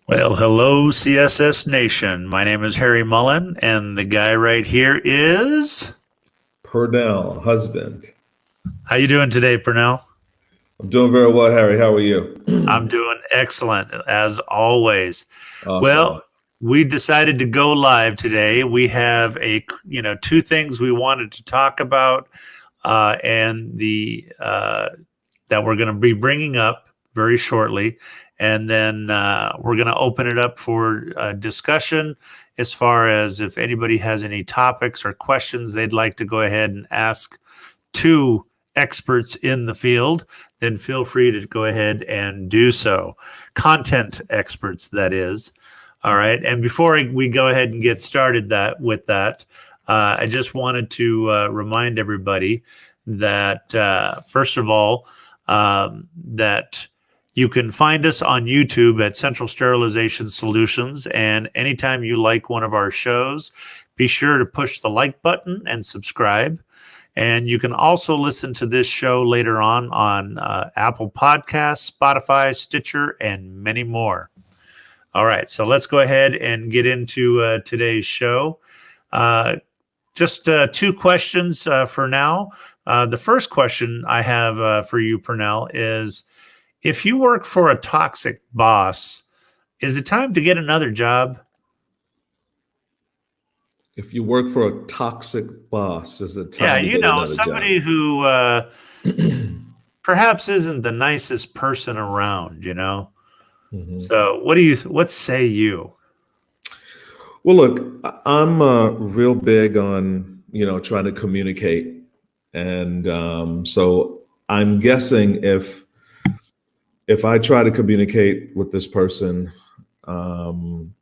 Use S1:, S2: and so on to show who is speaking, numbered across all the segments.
S1: Well, hello, CSS Nation. My name is Harry Mullen, and the guy right here is.
S2: Pernell Husband.
S1: How you doing today, Pernell?
S2: I'm doing very well, Harry. How are
S1: I'm
S2: you?
S1: doing excellent, as always.
S2: Awesome.
S1: Well, we decided to go live today. We have two things we wanted to talk about, and the that we're going to be bringing up very shortly. And then we're going to open it up for discussion as far as if anybody has any topics or questions they'd like to go ahead and ask to experts in the field, then feel free to go ahead and do so. Content experts, that is. All right. And before we go ahead and get started I just wanted to remind everybody that, first of all, that you can find us on YouTube at Central Sterilization Solutions. And anytime you like one of our shows, be sure to push the like button and subscribe. And you can also listen to this show later on Apple Podcasts, Spotify, Stitcher, and many more. All right, so let's go ahead and get into today's show. Just two questions for now. The first question I have for you, Pernell, is if you work for a toxic boss, is it time to get another job?
S2: If you work for a toxic boss, is it
S1: Yeah,
S2: time to get another job?
S1: somebody who perhaps isn't the nicest person around.
S2: Mhm.
S1: So, what say you?
S2: Well, look, I'm real big on trying to communicate, and so I'm guessing if I try to communicate with this person, um,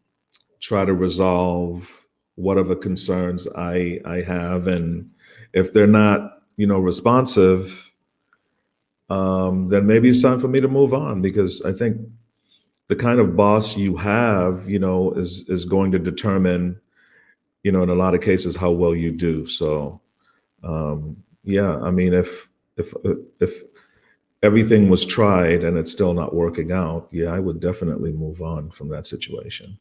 S2: try to resolve whatever concerns I have, and if they're not responsive, then maybe it's time for me to move on because I think the kind of boss you have, is going to determine, in a lot of cases, how well you do. So, yeah, I mean, if everything was tried and it's still not working out, yeah, I would definitely move on from that situation.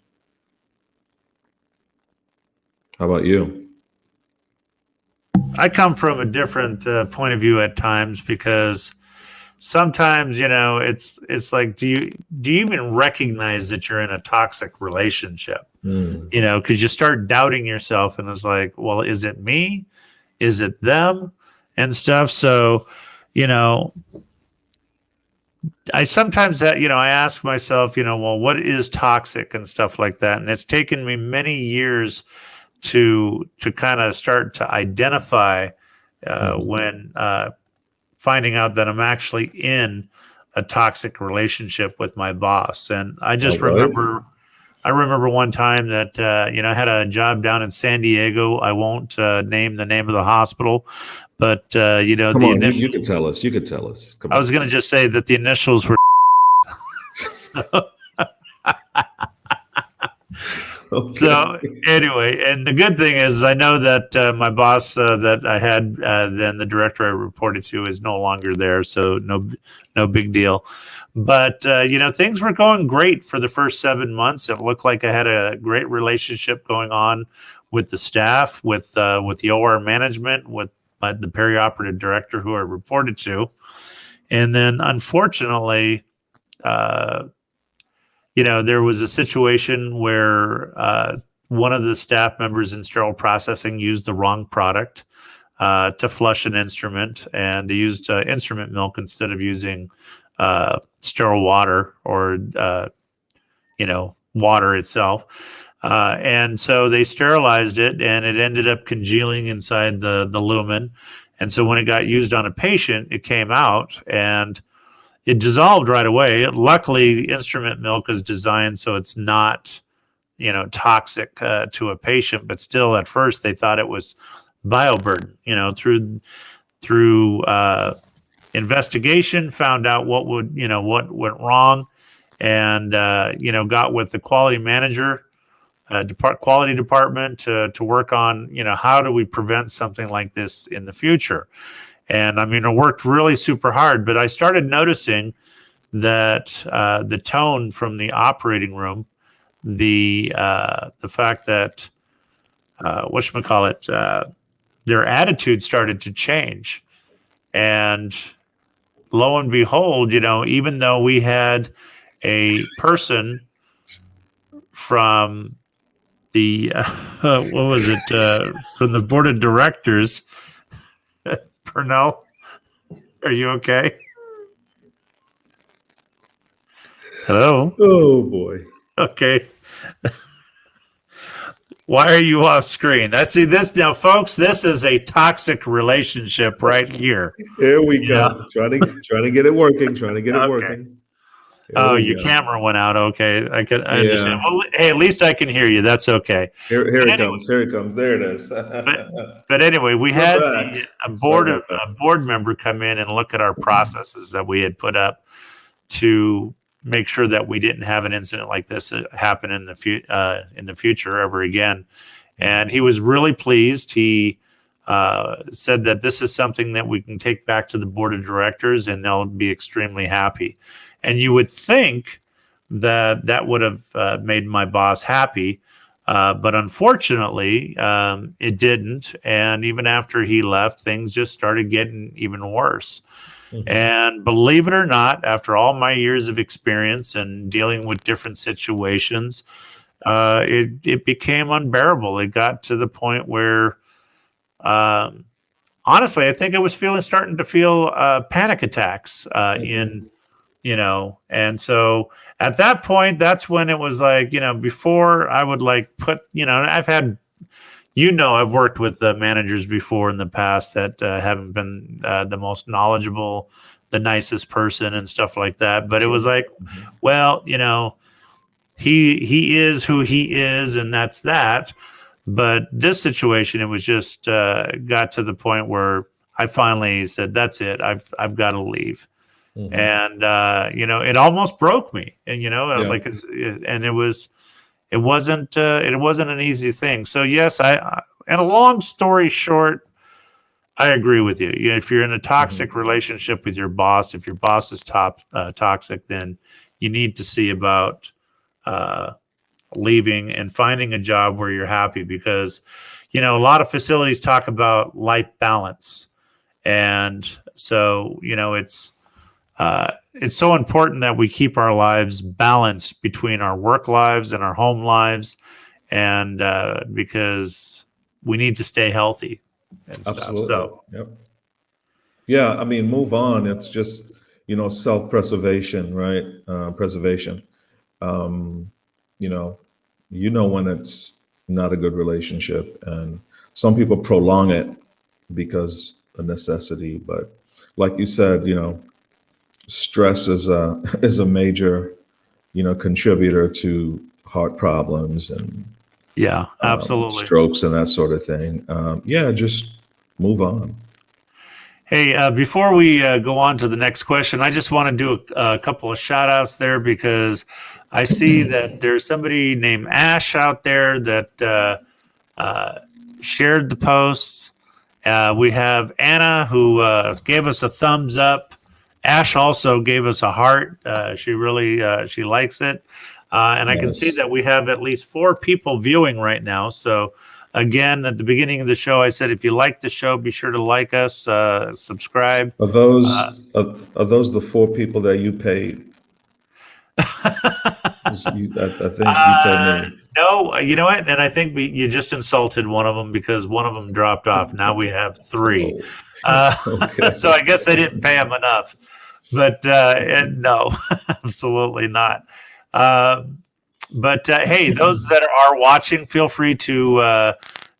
S2: How about you?
S1: I come from a different point of view at times because sometimes it's like do you even recognize that you're in a toxic relationship?
S2: Mm.
S1: Because you start doubting yourself, and it's like, well, is it me? Is it them? And stuff. So, you know, I sometimes I ask myself, well, what is toxic and stuff like that, and it's taken me many years to kind of start to identify
S2: Mhm.
S1: when finding out that I'm actually in a toxic relationship with my boss. And
S2: All right.
S1: I remember one time that I had a job down in San Diego. I won't name the name of the hospital, but
S2: Come
S1: the
S2: on, you could
S1: initials.
S2: tell us. You could tell us. Come
S1: I was
S2: on.
S1: going to just say that the initials were. So,
S2: Okay.
S1: so anyway, and the good thing is, I know that my boss that I had then the director I reported to is no longer there, so no big deal. But things were going great for the first 7 months. It looked like I had a great relationship going on with the staff, with the OR management, with the perioperative director who I reported to, and then unfortunately. Uh, there was a situation where one of the staff members in sterile processing used the wrong product to flush an instrument, and they used instrument milk instead of using sterile water or water itself. And so they sterilized it, and it ended up congealing inside the lumen. And so when it got used on a patient, it came out and it dissolved right away. Luckily, instrument milk is designed so it's not, toxic to a patient, but still, at first, they thought it was bioburden. Through investigation, found out what went wrong, and got with the quality manager, quality department to work on how do we prevent something like this in the future. And I mean, it worked really super hard, but I started noticing that the tone from the operating room, the fact that whatchamacallit, their attitude started to change. And lo and behold, even though we had a person from the what was it, from the board of directors, Pernell, are you okay? Hello.
S2: Oh boy.
S1: Okay. Why are you off screen? I see this now, folks. This is a toxic relationship right here.
S2: Here we
S1: Yeah.
S2: go. Trying to get it working. Trying to get it
S1: Okay.
S2: working. Here
S1: Oh,
S2: we
S1: your
S2: go.
S1: camera went out. Okay, I understand.
S2: Yeah.
S1: Well, hey, at least I can hear you. That's okay.
S2: Here
S1: But
S2: it
S1: anyway,
S2: comes. Here it comes. There it is.
S1: but but anyway, we
S2: We're
S1: had
S2: back. Sorry about that.
S1: a board member come in and look at our processes that we had put up to make sure that we didn't have an incident like this happen in the future ever again. And he was really pleased. He said that this is something that we can take back to the board of directors, and they'll be extremely happy. And you would think that that would have made my boss happy, but unfortunately, it didn't. And even after he left, things just started getting even worse. And believe it or not, after all my years of experience and dealing with different situations, it became unbearable. It got to the point where, um, honestly, I think I was starting to feel panic attacks in, and so at that point, that's when it was like, before I would like put, I've had, I've worked with managers before in the past that haven't been the most knowledgeable, the nicest person and stuff like that. But it was
S2: Sure.
S1: like, well, he is who he is, and that's that. But this situation, it was just got to the point where I finally said, "That's it. I've got to leave."
S2: Mhm.
S1: And it almost broke me. And
S2: Yeah.
S1: and it wasn't an easy thing. So yes, and a long story short, I agree with you. If you're in a toxic
S2: Mhm.
S1: relationship with your boss, if your boss is toxic, then you need to see about uh, leaving and finding a job where you're happy, because a lot of facilities talk about life balance. And so it's so important that we keep our lives balanced between our work lives and our home lives, and because we need to stay healthy and stuff.
S2: Absolutely.
S1: So
S2: Yep. Yeah. I mean, move on. It's just, self-preservation, right? Preservation. Um, you know, when it's not a good relationship, and some people prolong it because of necessity. But like you said, stress is a is a major, contributor to heart problems and
S1: yeah, absolutely.
S2: strokes and that sort of thing. Yeah, just move on.
S1: Hey, before we go on to the next question, I just want to do a couple of shout outs there, because I see that there's somebody named Ash out there that shared the posts. We have Anna, who gave us a thumbs up. Ash also gave us a heart. She really she likes it, and I can see
S2: Nice.
S1: that we have at least 4 people viewing right now. So again, at the beginning of the show, I said if you like the show, be sure to like us, subscribe.
S2: Are those the 4 people that you paid? 'Cause I think you told me.
S1: No, you know what? And I think you just insulted one of them, because one of them dropped off. Now we have 3.
S2: Oh,
S1: Uh, so
S2: okay.
S1: I guess they didn't pay him enough. But and no, absolutely not. Uh, but hey, those that are watching, feel free to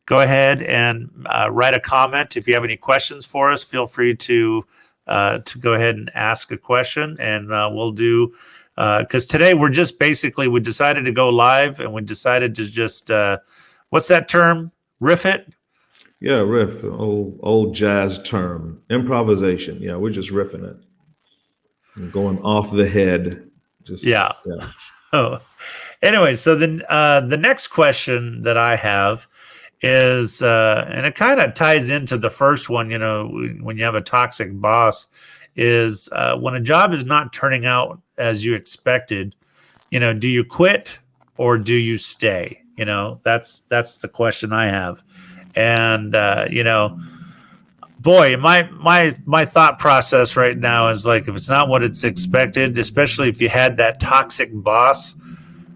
S1: go ahead and write a comment. If you have any questions for us, feel free to go ahead and ask a question, and we'll do. Because today we're just basically, we decided to go live, and we decided to just what's that term? Riff it.
S2: Yeah, riff, old jazz term, improvisation. Yeah, we're just riffing it, and going off the head. Just
S1: Yeah.
S2: yeah.
S1: Oh, anyway, so then the next question that I have is, and it kind of ties into the first one. When you have a toxic boss, is when a job is not turning out as you expected, do you quit or do you stay? That's the question I have. And boy, my thought process right now is like, if it's not what it's expected, especially if you had that toxic boss,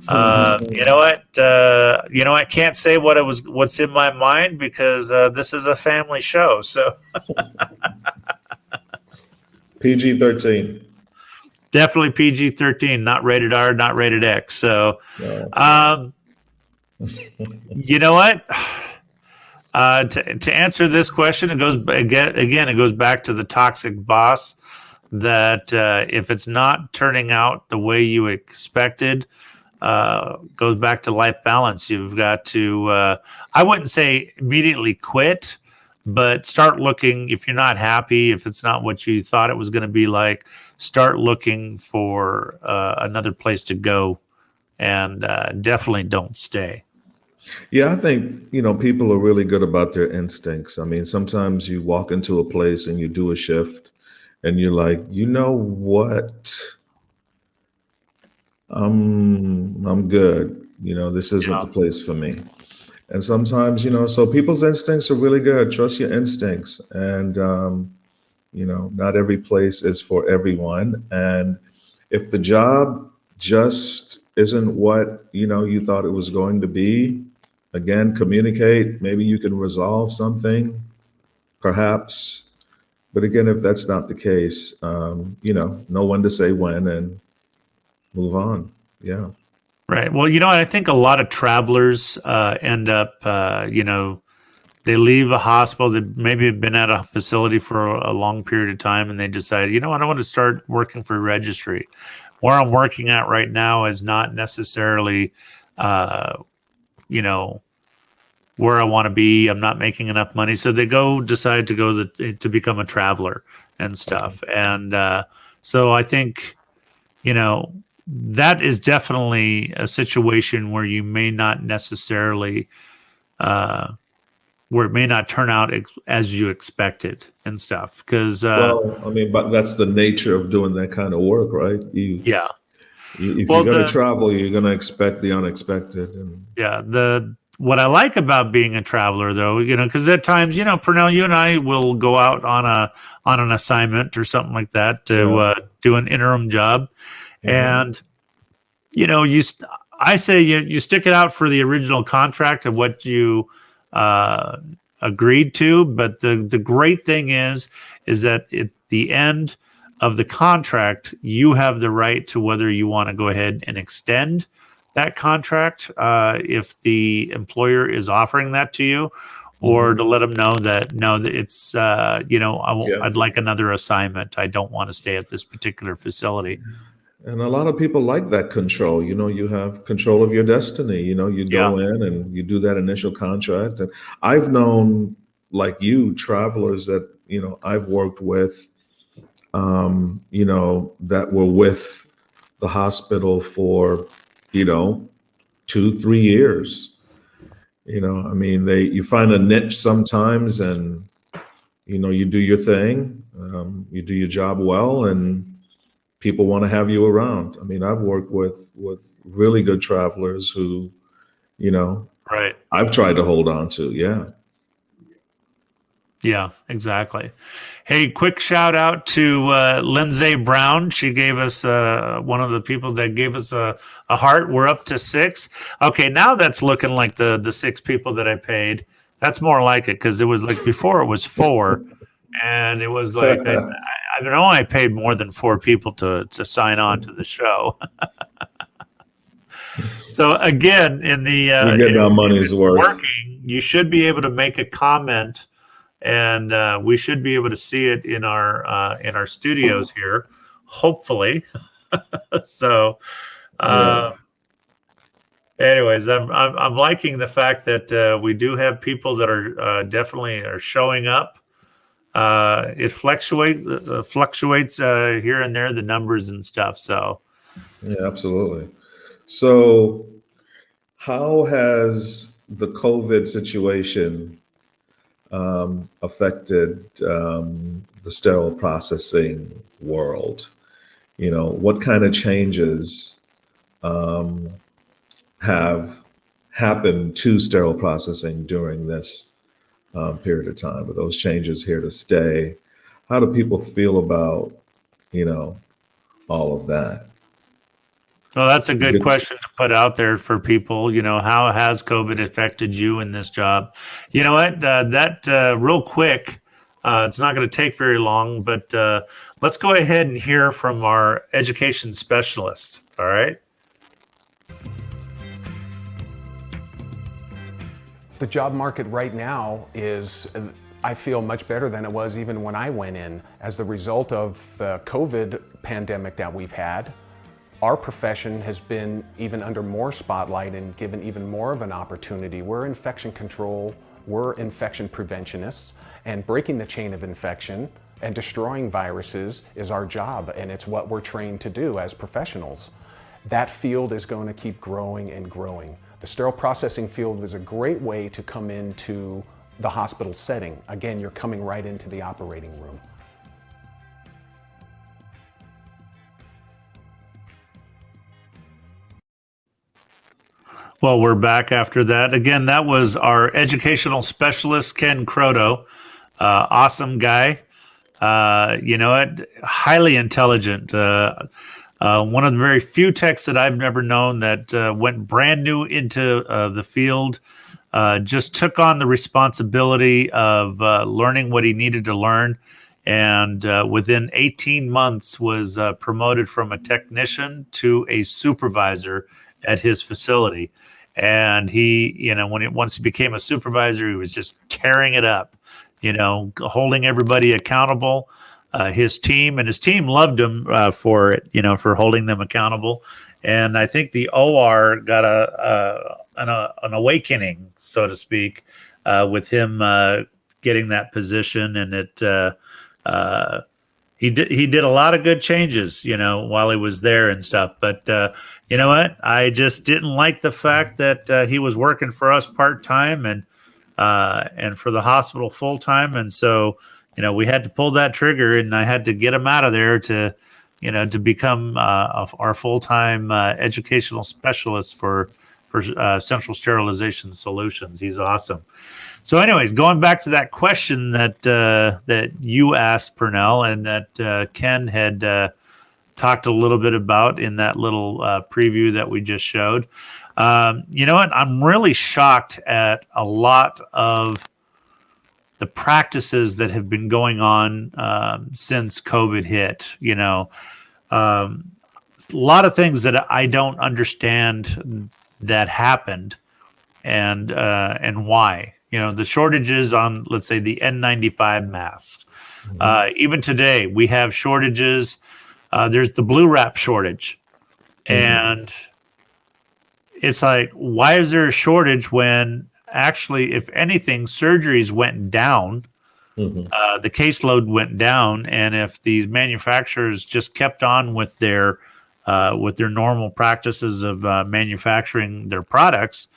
S1: you know what? I can't say what's in my mind, because this is a family show. So
S2: PG-13.
S1: definitely PG-13, not rated R, not rated X. So,
S2: No.
S1: um, you know what? To answer this question, it goes again. It goes back to the toxic boss. That if it's not turning out the way you expected, goes back to life balance. You've got to. I wouldn't say immediately quit, but start looking. If you're not happy, if it's not what you thought it was going to be like, start looking for another place to go, and definitely don't stay.
S2: Yeah, I think, people are really good about their instincts. I mean, sometimes you walk into a place and you do a shift and you're like, you know what? I'm good. This isn't
S1: Yeah.
S2: the place for me. And sometimes, so people's instincts are really good. Trust your instincts. And not every place is for everyone. And if the job just isn't what, you thought it was going to be, again, communicate. Maybe you can resolve something, perhaps. But again, if that's not the case, know when to say when and move on. Yeah.
S1: Right. Well, I think a lot of travelers end up, they leave a hospital that maybe have been at a facility for a long period of time, and they decide, what, I want to start working for registry. Where I'm working at right now is not necessarily, uh, you know, where I want to be. I'm not making enough money, so they decide to go to become a traveler and stuff. And so I think, that is definitely a situation where you may not necessarily, where it may not turn out as you expected and stuff. Because,
S2: Well, I mean, but that's the nature of doing that kind of work, right?
S1: yeah.
S2: If you're
S1: Well,
S2: going to travel, you're going to expect the unexpected. And
S1: what I like about being a traveler, though, because at times, Pernell, you and I will go out on an assignment or something like that to
S2: yeah.
S1: do an interim job,
S2: Hmm.
S1: and I say you stick it out for the original contract of what you uh, agreed to. But the great thing is that at the end of the contract, you have the right to whether you want to go ahead and extend that contract, if the employer is offering that to you, or to
S2: Hmm.
S1: let them know that no, that it's
S2: Yeah.
S1: I'd like another assignment. I don't want to stay at this particular facility.
S2: And a lot of people like that control. You have control of your destiny. You
S1: Yeah.
S2: go in and you do that initial contract. And I've known, like you, travelers that, I've worked with, that were with the hospital for, you know, 2, 3 years. I mean, you find a niche sometimes and, you do your thing, you do your job well, and people want to have you around. I mean, I've worked with really good travelers who, you know,
S1: Right.
S2: I've tried to hold on to. Yeah.
S1: Yeah, exactly. Hey, quick shout out to Lindsay Brown. She gave us one of the people that gave us a heart. We're up to 6. Okay, now that's looking like the 6 people that I paid. That's more like it, because it was like before it was 4, and it was like I don't know. I paid more than 4 people to sign on to the show. So again, in the
S2: We're getting our
S1: if
S2: money's
S1: it's
S2: worth.
S1: working, you should be able to make a comment, and we should be able to see it in our studios here, hopefully. So,
S2: Yeah.
S1: uh, anyways, I'm liking the fact that we do have people that are definitely are showing up. It fluctuates here and there, the numbers and stuff. So,
S2: Yeah, absolutely. So, how has the COVID situation affected the sterile processing world? What kind of changes have happened to sterile processing during this period of time? Are those changes here to stay? How do people feel about, all of that?
S1: Well, that's a good
S2: Good.
S1: question to put out there for people. How has COVID affected you in this job? You know what? Real quick, it's not going to take very long, but let's go ahead and hear from our education specialist. All right.
S3: The job market right now is, I feel, much better than it was even when I went in. As the result of the COVID pandemic that we've had, our profession has been even under more spotlight and given even more of an opportunity. We're infection control, we're infection preventionists, and breaking the chain of infection and destroying viruses is our job, and it's what we're trained to do as professionals. That field is going to keep growing and growing. The sterile processing field is a great way to come into the hospital setting. Again, you're coming right into the operating room.
S1: Well, we're back after that. Again, that was our educational specialist, Ken Croto. Awesome guy. Highly intelligent. One of the very few techs that I've never known that went brand new into the field, just took on the responsibility of learning what he needed to learn, and within 18 months was promoted from a technician to a supervisor at his facility. And he, once he became a supervisor, he was just tearing it up, holding everybody accountable. His team loved him for it, for holding them accountable. And I think the OR got an awakening, so to speak, with him getting that position. And he did a lot of good changes, while he was there and stuff. But you know what? I just didn't like the fact that he was working for us part time and for the hospital full time, and so we had to pull that trigger, and I had to get him out of there to become our full time educational specialist for Central Sterilization Solutions. He's awesome. So, anyways, going back to that question that you asked, Pernell, and that Ken had talked a little bit about in that little preview that we just showed. You know what? I'm really shocked at a lot of the practices that have been going on since COVID hit. A lot of things that I don't understand that happened, and why. The shortages on, let's say, the N95 masks. Mm-hmm. Even today, we have shortages. There's the blue wrap shortage. Mm-hmm. And it's like, why is there a shortage when actually, if anything, surgeries went down, mm-hmm. The caseload went down, and if these manufacturers just kept on with their normal practices of manufacturing their products,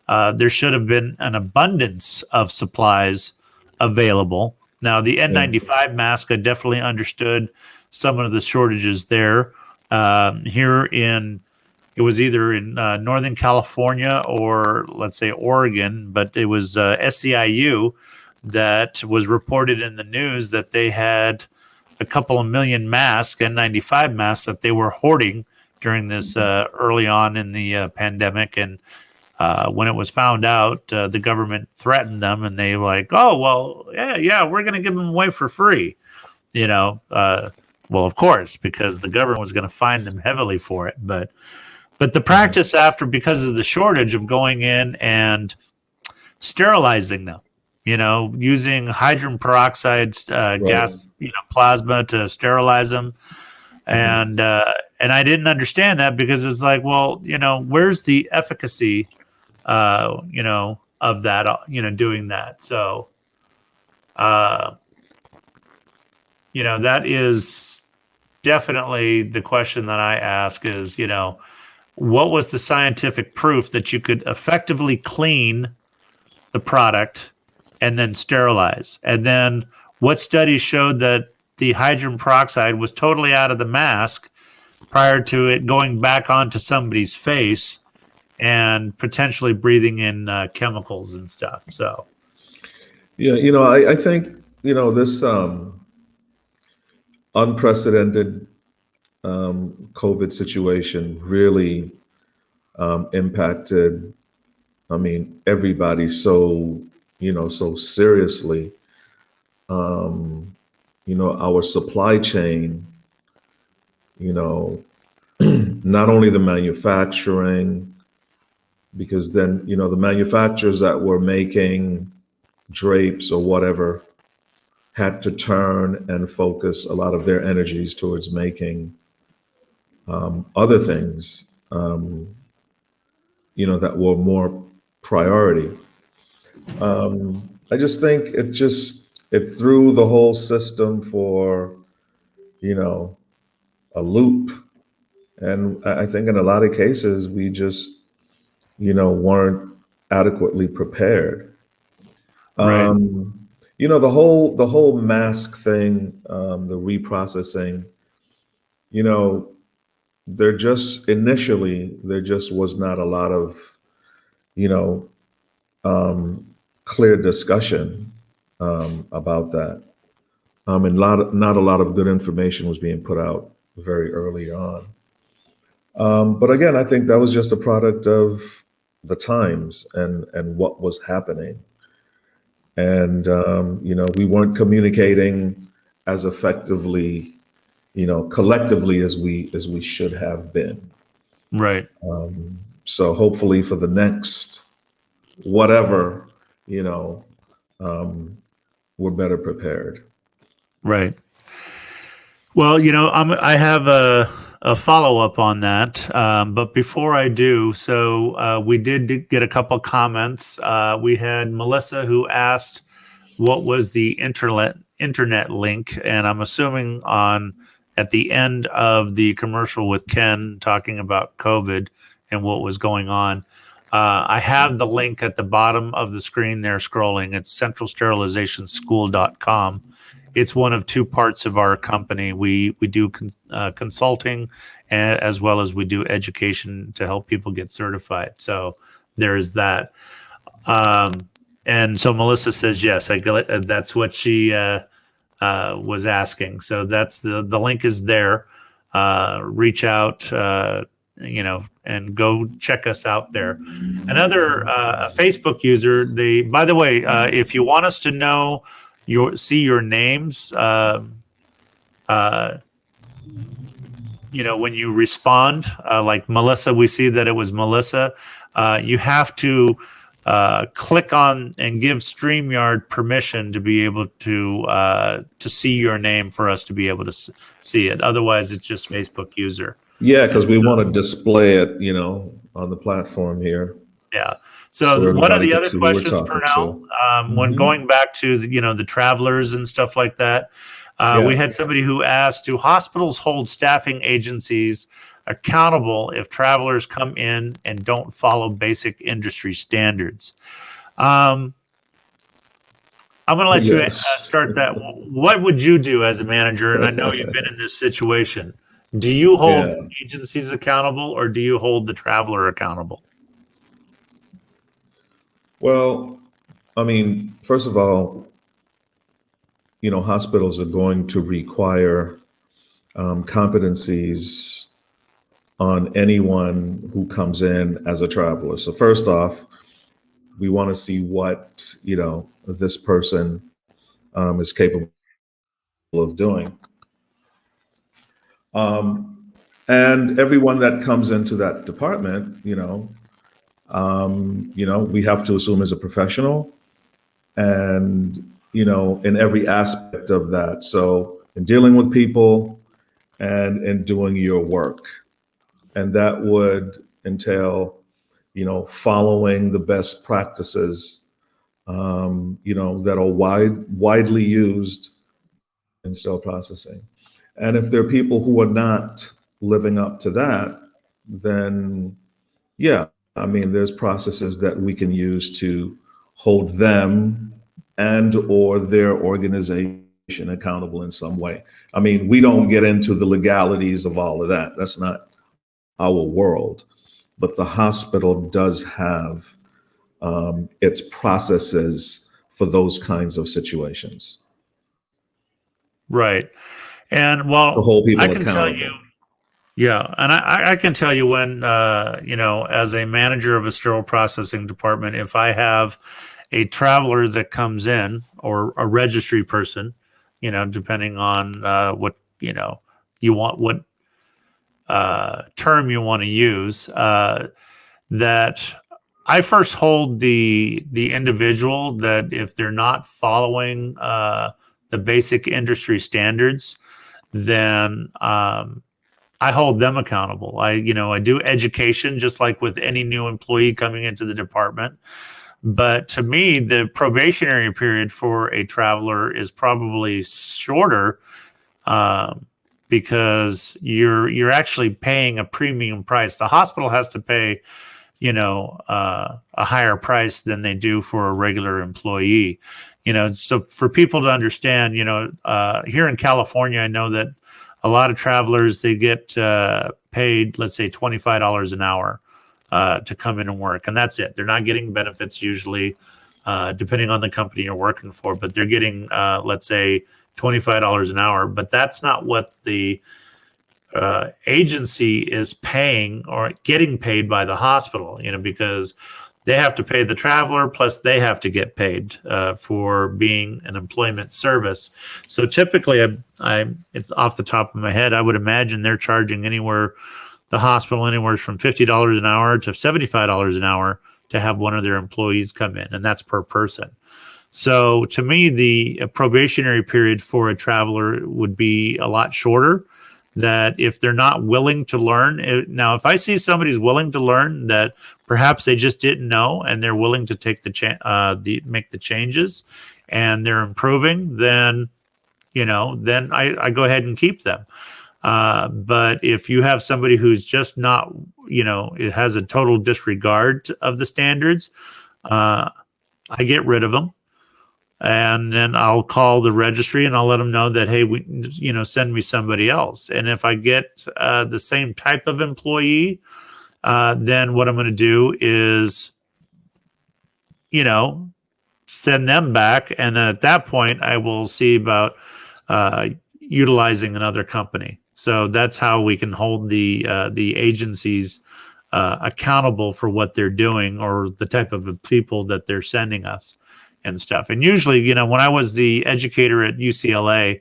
S1: there should have been an abundance of supplies available. Now, the N95 mask, I definitely understood some of the shortages there. It was either in Northern California or, let's say, Oregon, but it was SEIU that was reported in the news that they had a couple of million masks, N95 masks, that they were hoarding during this early on in the pandemic. And when it was found out, the government threatened them, and they were like, oh, well, yeah, we're going to give them away for free. Well, of course, because the government was going to fine them heavily for it. But the practice after, because of the shortage, of going in and sterilizing them, using hydrogen peroxide gas, plasma to sterilize them. And I didn't understand that, because it's like, well, where's the efficacy, of that, doing that. So, that is definitely the question that I ask is, what was the scientific proof that you could effectively clean the product and then sterilize. And then what studies showed that the hydrogen peroxide was totally out of the mask prior to it going back onto somebody's face and potentially breathing in chemicals and stuff. So,
S2: Yeah, I think, this unprecedented COVID situation really impacted, everybody so, so seriously. Our supply chain, you know, not only the manufacturing, because then, the manufacturers that were making drapes or whatever had to turn and focus a lot of their energies towards making other things, that were more priority. I just think it threw the whole system for, a loop. And I think in a lot of cases, we just, weren't adequately prepared.
S1: right,
S2: The whole mask thing, the reprocessing, you know, there just was not a lot of, you know, clear discussion about that. And not a lot of good information was being put out very early on. But again, I think that was just a product of the times and what was happening. And we weren't communicating as effectively, collectively as we should have been.
S1: right,
S2: So hopefully for the next whatever, you know, we're better prepared.
S1: right. Well, I have a follow up on that, but before I do, so we did get a couple comments. We had Melissa who asked what was the internet link, and I'm assuming on at the end of the commercial with Ken talking about COVID and what was going on. I have the link at the bottom of the screen there scrolling. It's centralsterilizationschool.com. It's one of two parts of our company. We do consulting as well as we do education to help people get certified. So there's that. And so Melissa says yes. That's what she was asking. So that's the link is there. Reach out, and go check us out there. Another a Facebook user. By the way, if you want us to know see your names, when you respond, like Melissa, we see that it was Melissa. You have to click on and give StreamYard permission to be able to see your name for us to be able to see it. Otherwise, it's just Facebook user.
S2: Yeah, because we want to display it, on the platform here.
S1: Yeah. So one of the other questions, Pernell, when going back to the travelers and stuff like that, we had somebody who asked, do hospitals hold staffing agencies accountable if travelers come in and don't follow basic industry standards? I'm going to let you start that. What would you do as a manager? And I know you've been in this situation. Do you hold agencies accountable or do you hold the traveler accountable?
S2: Well, first of all, hospitals are going to require competencies on anyone who comes in as a traveler. So first off, we want to see what, this person is capable of doing. And everyone that comes into that department, we have to assume is a professional and, in every aspect of that. So in dealing with people and in doing your work. And that would entail, following the best practices, that are widely used in still processing. And if there are people who are not living up to that, then there's processes that we can use to hold them and or their organization accountable in some way. I mean, we don't get into the legalities of all of that. That's not our world. But the hospital does have its processes for those kinds of situations
S1: Right. And
S2: to
S1: well,
S2: hold
S1: I
S2: people
S1: can tell you,
S2: accountable.
S1: yeah, and I can tell you when, as a manager of a sterile processing department, if I have a traveler that comes in or a registry person, depending on what, you want, what term you want to use, that I first hold the individual that if they're not following the basic industry standards, then I hold them accountable. I do education just like with any new employee coming into the department. But to me, the probationary period for a traveler is probably shorter um, because you're actually paying a premium price. The hospital has to pay, a higher price than they do for a regular employee. So for people to understand, here in California, I know that a lot of travelers they get paid, let's say $25 an hour to come in and work, and that's it. They're not getting benefits usually, depending on the company you're working for, but they're getting, let's say, $25 an hour. But that's not what the agency is paying or getting paid by the hospital, because they have to pay the traveler plus they have to get paid for being an employment service. So typically, it's off the top of my head, I would imagine they're charging the hospital anywhere from $50 an hour to $75 an hour to have one of their employees come in, and that's per person. So to me, the probationary period for a traveler would be a lot shorter. That if they're not willing to learn, now if I see somebody's willing to learn, that perhaps they just didn't know and they're willing to take make the changes, and they're improving, then then I go ahead and keep them. But if you have somebody who's just not, it has a total disregard of the standards, I get rid of them. And then I'll call the registry and I'll let them know that, hey, send me somebody else. And if I get the same type of employee, then what I'm going to do is, send them back. And then at that point, I will see about utilizing another company. So that's how we can hold the agencies accountable for what they're doing or the type of people that they're sending us and stuff. And usually, when I was the educator at UCLA,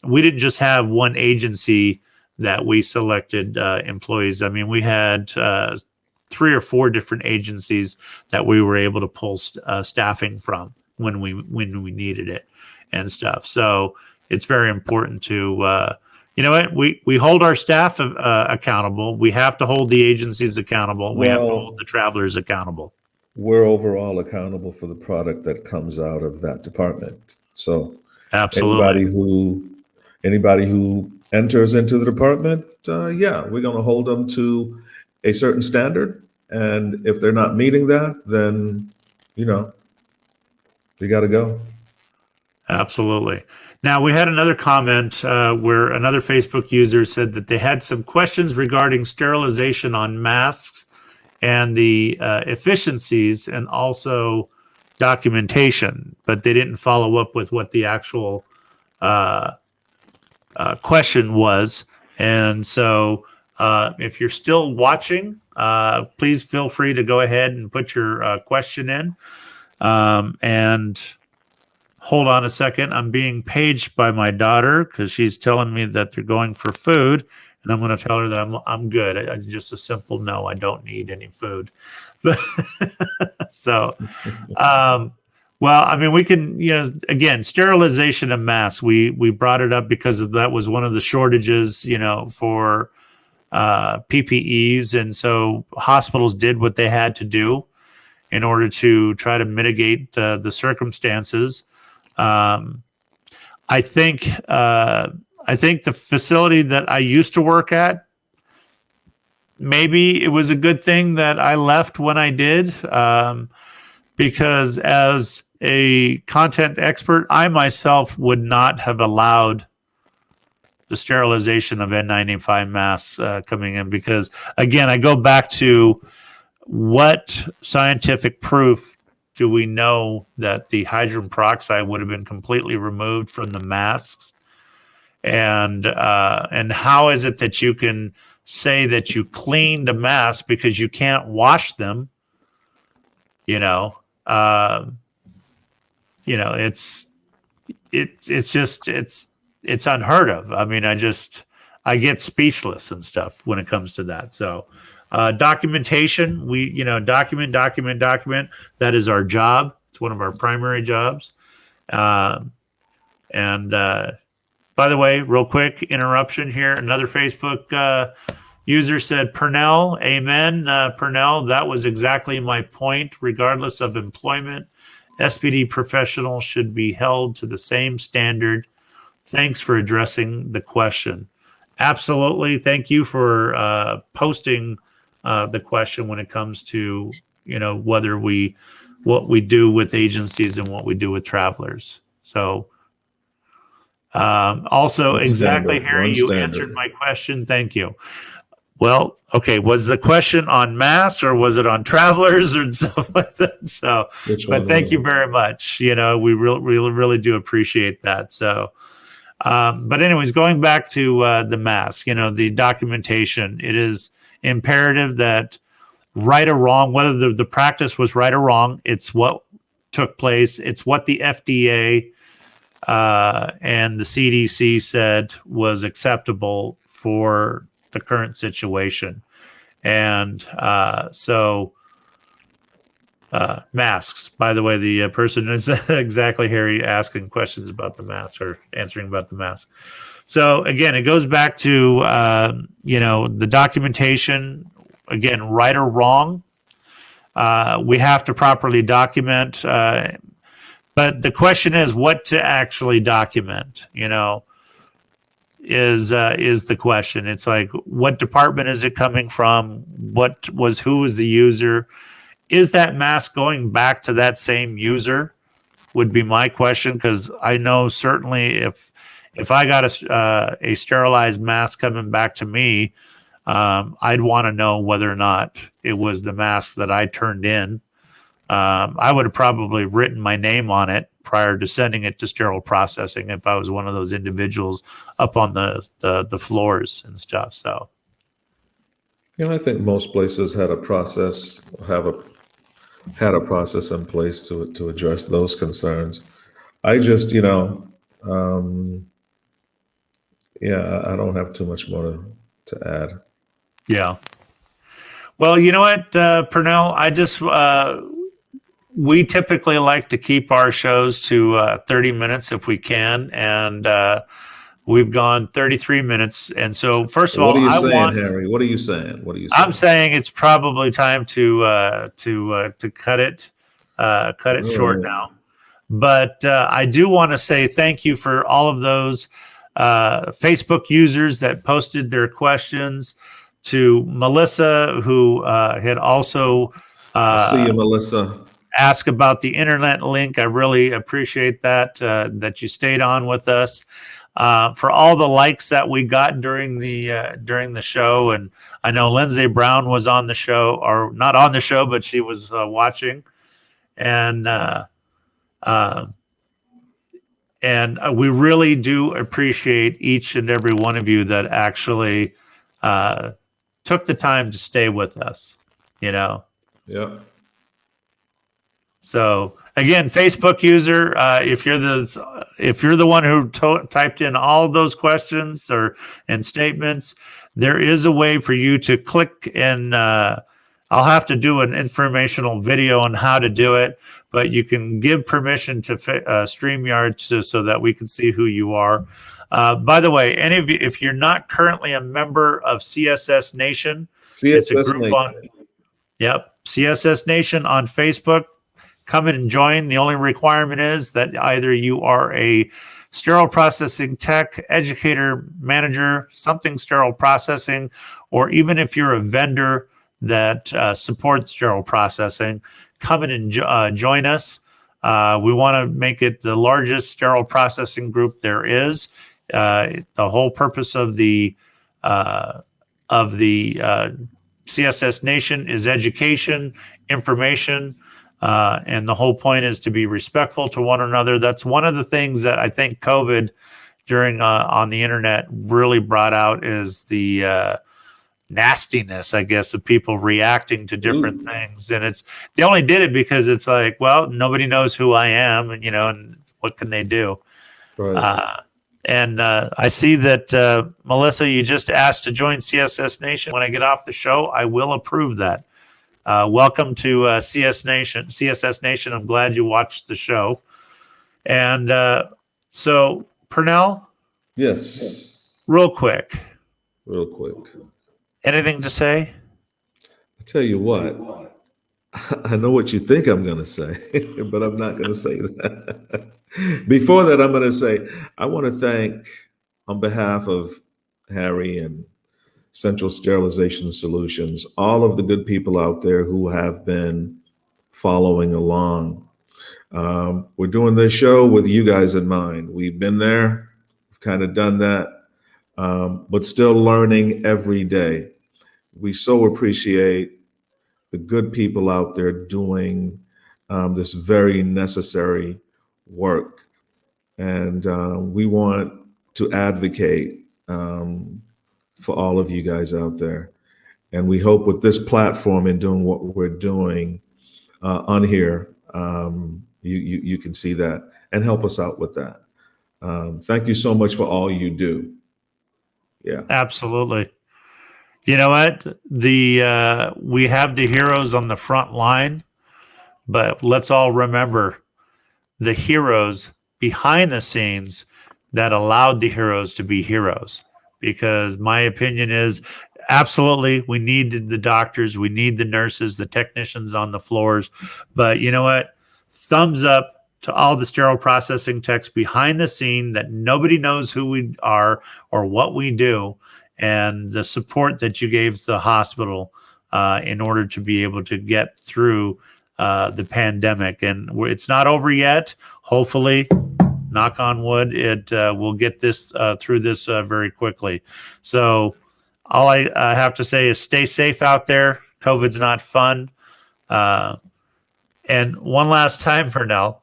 S1: we didn't just have one agency that we selected employees. I mean, we had 3 or 4 different agencies that we were able to pull staffing from when we needed it and stuff. So it's very important to we hold our staff accountable. We have to hold the agencies accountable. We have to hold the travelers accountable.
S2: We're overall accountable for the product that comes out of that department. So
S1: absolutely,
S2: anybody who enters into the department, we're going to hold them to a certain standard. And if they're not meeting that, then, they got to go.
S1: Absolutely. Now, we had another comment where another Facebook user said that they had some questions regarding sterilization on masks and the efficiencies and also documentation, but they didn't follow up with what the actual question was. And so if you're still watching, please feel free to go ahead and put your question in. And hold on a second. I'm being paged by my daughter because she's telling me that they're going for food. And I'm going to tell her that I'm good. Just a simple no. I don't need any food. So, well, I mean, we can, again, sterilization of masks. We brought it up because that was one of the shortages, for PPEs, and so hospitals did what they had to do in order to try to mitigate the circumstances. I think the facility that I used to work at, maybe it was a good thing that I left when I did, because as a content expert, I myself would not have allowed the sterilization of N95 masks coming in because, again, I go back to what scientific proof do we know that the hydrogen peroxide would have been completely removed from the masks, and how is it that you can say that you cleaned a mask because you can't wash them? You know, it's it's unheard of. I mean, I get speechless and stuff when it comes to that. So documentation, we document. That is our job. It's one of our primary jobs. And by the way, real quick interruption here. Another Facebook user said, Pernell, amen. Pernell, that was exactly my point. Regardless of employment, SPD professionals should be held to the same standard. Thanks for addressing the question. Absolutely. Thank you for posting the question when it comes to, what we do with agencies and what we do with travelers. So also,
S2: One
S1: exactly,
S2: standard,
S1: Harry,
S2: one
S1: you
S2: standard.
S1: answered my question. Thank you. Well, okay. Was the question on masks or was it on travelers or stuff like that? So,
S2: Which
S1: but
S2: one
S1: thank
S2: was
S1: you
S2: it?
S1: very much. We really do appreciate that. So, but anyways, going back to the mask, the documentation, it is imperative that right or wrong, whether the practice was right or wrong, it's what took place. It's what the FDA and the CDC said was acceptable for the current situation. And masks, by the way, the person is exactly Harry asking questions about the mask or answering about the mask. So again, it goes back to, the documentation, again, right or wrong. We have to properly document, but the question is what to actually document, is the question. It's like, what department is it coming from? Who was the user? Is that mask going back to that same user? Would be my question, because I know certainly if I got a sterilized mask coming back to me, I'd want to know whether or not it was the mask that I turned in. I would have probably written my name on it prior to sending it to sterile processing if I was one of those individuals up on the floors and stuff. So,
S2: I think most places had a process, had a process in place to address those concerns. I just, I don't have too much more to add.
S1: yeah. Well, you know what, Pernell, we typically like to keep our shows to 30 minutes if we can. And we've gone 33 minutes. And so first of all,
S2: What are you saying, Harry? What are you saying? What are you saying?
S1: I'm saying it's probably time to cut it short now. But I do want to say thank you for all of those Facebook users that posted their questions, to Melissa, who had also
S2: See you, Melissa.
S1: asked about the internet link. I really appreciate that you stayed on with us. For all the likes that we got during the show, and I know Lindsay Brown was on the show, or not on the show, but she was watching, and we really do appreciate each and every one of you that actually took the time to stay with us.
S2: Yeah.
S1: So again, Facebook user, if you're the one who typed in all of those questions and statements, there is a way for you to click, and I'll have to do an informational video on how to do it, but you can give permission to StreamYard so that we can see who you are. By the way, any of you, if you're not currently a member of CSS Nation, it's a group
S2: Nation.
S1: on, CSS Nation on Facebook. Come in and join. The only requirement is that either you are a sterile processing tech, educator, manager, something sterile processing, or even if you're a vendor that supports sterile processing, come in and join us. We want to make it the largest sterile processing group there is. The whole purpose of the CSS Nation is education, information, and the whole point is to be respectful to one another. That's one of the things that I think COVID during on the internet really brought out is the nastiness, I guess, of people reacting to different things. And they only did it because it's like, well, nobody knows who I am, and and what can they do?
S2: Right.
S1: And I see that Melissa, you just asked to join CSS Nation. When I get off the show, I will approve that. Welcome to CSS Nation. I'm glad you watched the show. And so, Pernell,
S2: Yes.
S1: real quick,
S2: Real quick.
S1: anything to say?
S2: I tell you what, I know what you think I'm going to say, but I'm not going to say that. Before that, I'm going to say I want to thank, on behalf of Harry and Central Sterilization Solutions, all of the good people out there who have been following along. We're doing this show with you guys in mind. We've been there, we've kind of done that, but still learning every day. We so appreciate the good people out there doing this very necessary work. And we want to advocate for all of you guys out there. And we hope with this platform and doing what we're doing on here, you can see that and help us out with that. Thank you so much for all you do. Yeah.
S1: Absolutely. You know what? We have the heroes on the front line, but let's all remember the heroes behind the scenes that allowed the heroes to be heroes. Because my opinion is absolutely we need the doctors, we need the nurses, the technicians on the floors. But you know what? Thumbs up to all the sterile processing techs behind the scene that nobody knows who we are or what we do, and the support that you gave the hospital in order to be able to get through the pandemic. And it's not over yet. Hopefully, knock on wood, it will get this through this very quickly. So all I have to say is stay safe out there. COVID's not fun. And one last time, Pernell,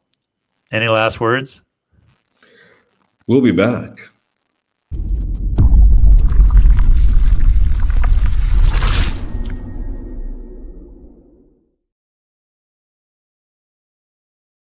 S1: any last words?
S2: We'll be back.